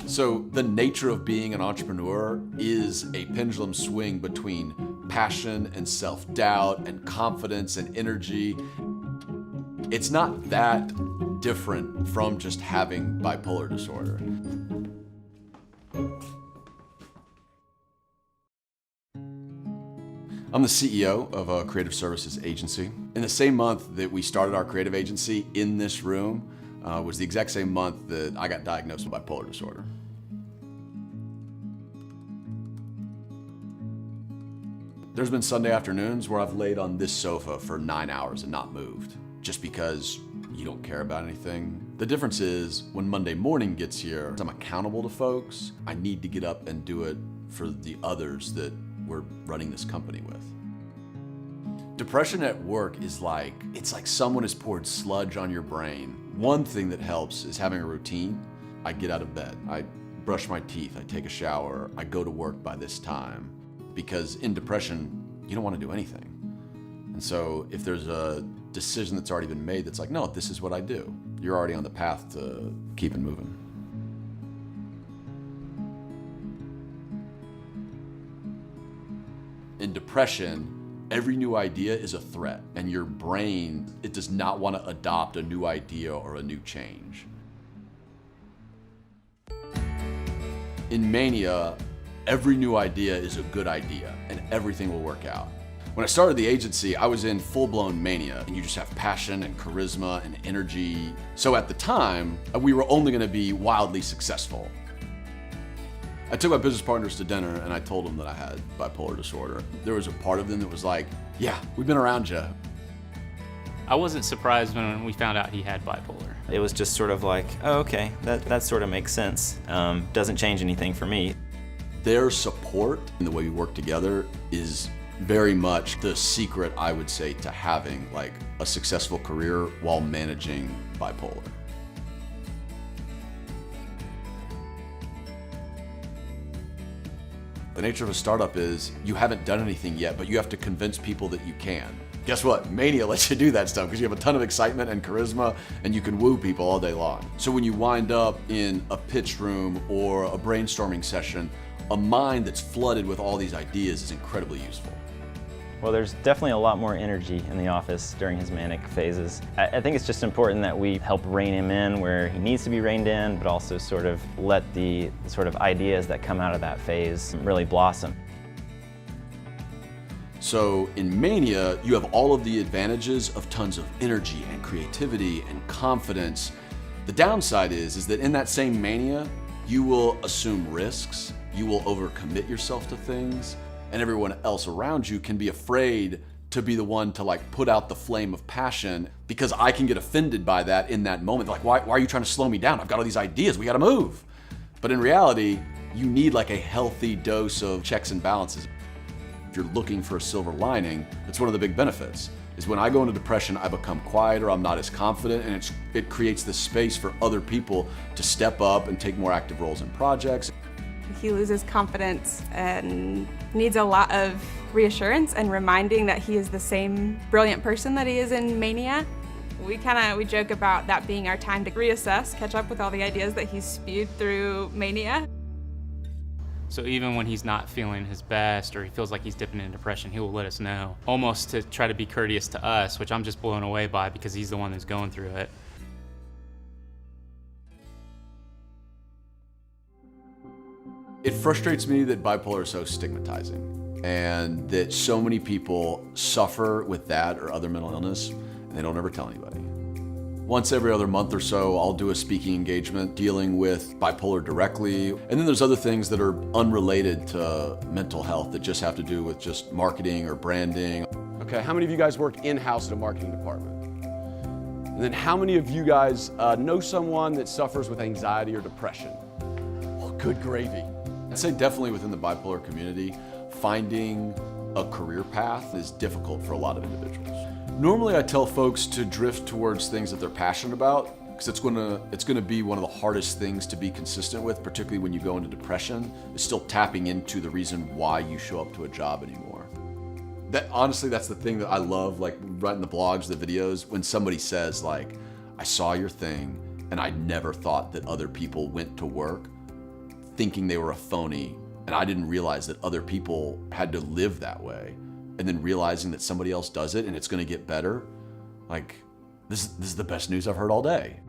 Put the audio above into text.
So the nature of being an entrepreneur is a pendulum swing between passion and self-doubt and confidence and energy. It's not that different from just having bipolar disorder. I'm the CEO of a creative services agency. In the same month that we started our creative agency in this room was the exact same month that I got diagnosed with bipolar disorder. There's been Sunday afternoons where I've laid on this sofa for 9 hours and not moved, just because you don't care about anything. The difference is when Monday morning gets here, I'm accountable to folks. I need to get up and do it for the others that we're running this company with. Depression at work is it's like someone has poured sludge on your brain. One thing that helps is having a routine. I get out of bed, I brush my teeth, I take a shower, I go to work by this time. Because in depression, you don't want to do anything. And so if there's a decision that's already been made that's like, no, this is what I do, you're already on the path to keeping moving. In depression, every new idea is a threat, and your brain, it does not want to adopt a new idea or a new change. In mania, every new idea is a good idea, and everything will work out. When I started the agency, I was in full-blown mania, and you just have passion and charisma and energy. So at the time, we were only going to be wildly successful. I took my business partners to dinner and I told them that I had bipolar disorder. There was a part of them that was like, yeah, we've been around you. I wasn't surprised when we found out he had bipolar. It was just sort of like, oh, okay, that sort of makes sense. Doesn't change anything for me. Their support and the way we work together is very much the secret, I would say, to having a successful career while managing bipolar. The nature of a startup is you haven't done anything yet, but you have to convince people that you can. Guess what? Mania lets you do that stuff because you have a ton of excitement and charisma and you can woo people all day long. So when you wind up in a pitch room or a brainstorming session, a mind that's flooded with all these ideas is incredibly useful. Well, there's definitely a lot more energy in the office during his manic phases. I think it's just important that we help rein him in where he needs to be reined in, but also sort of let the sort of ideas that come out of that phase really blossom. So in mania, you have all of the advantages of tons of energy and creativity and confidence. The downside is that in that same mania, you will assume risks, you will overcommit yourself to things, and everyone else around you can be afraid to be the one to put out the flame of passion because I can get offended by that in that moment. Why are you trying to slow me down? I've got all these ideas, we gotta move. But in reality, you need a healthy dose of checks and balances. If you're looking for a silver lining, that's one of the big benefits, is when I go into depression, I become quieter, I'm not as confident, and it creates this space for other people to step up and take more active roles in projects. He loses confidence and needs a lot of reassurance and reminding that he is the same brilliant person that he is in mania. We joke about that being our time to reassess, catch up with all the ideas that he's spewed through mania. So even when he's not feeling his best or he feels like he's dipping into depression, he will let us know, almost to try to be courteous to us, which I'm just blown away by because he's the one who's going through it. It frustrates me that bipolar is so stigmatizing and that so many people suffer with that or other mental illness and they don't ever tell anybody. Once every other month or so, I'll do a speaking engagement dealing with bipolar directly. And then there's other things that are unrelated to mental health that just have to do with just marketing or branding. Okay, how many of you guys work in-house in a marketing department? And then how many of you guys know someone that suffers with anxiety or depression? Well, good gravy. I'd say definitely within the bipolar community, finding a career path is difficult for a lot of individuals. Normally I tell folks to drift towards things that they're passionate about because it's gonna be one of the hardest things to be consistent with, particularly when you go into depression, is still tapping into the reason why you show up to a job anymore. Honestly, that's the thing that I love, writing the blogs, the videos, when somebody says I saw your thing, and I never thought that other people went to work thinking they were a phony, and I didn't realize that other people had to live that way, and then realizing that somebody else does it and it's gonna get better, like, this is the best news I've heard all day.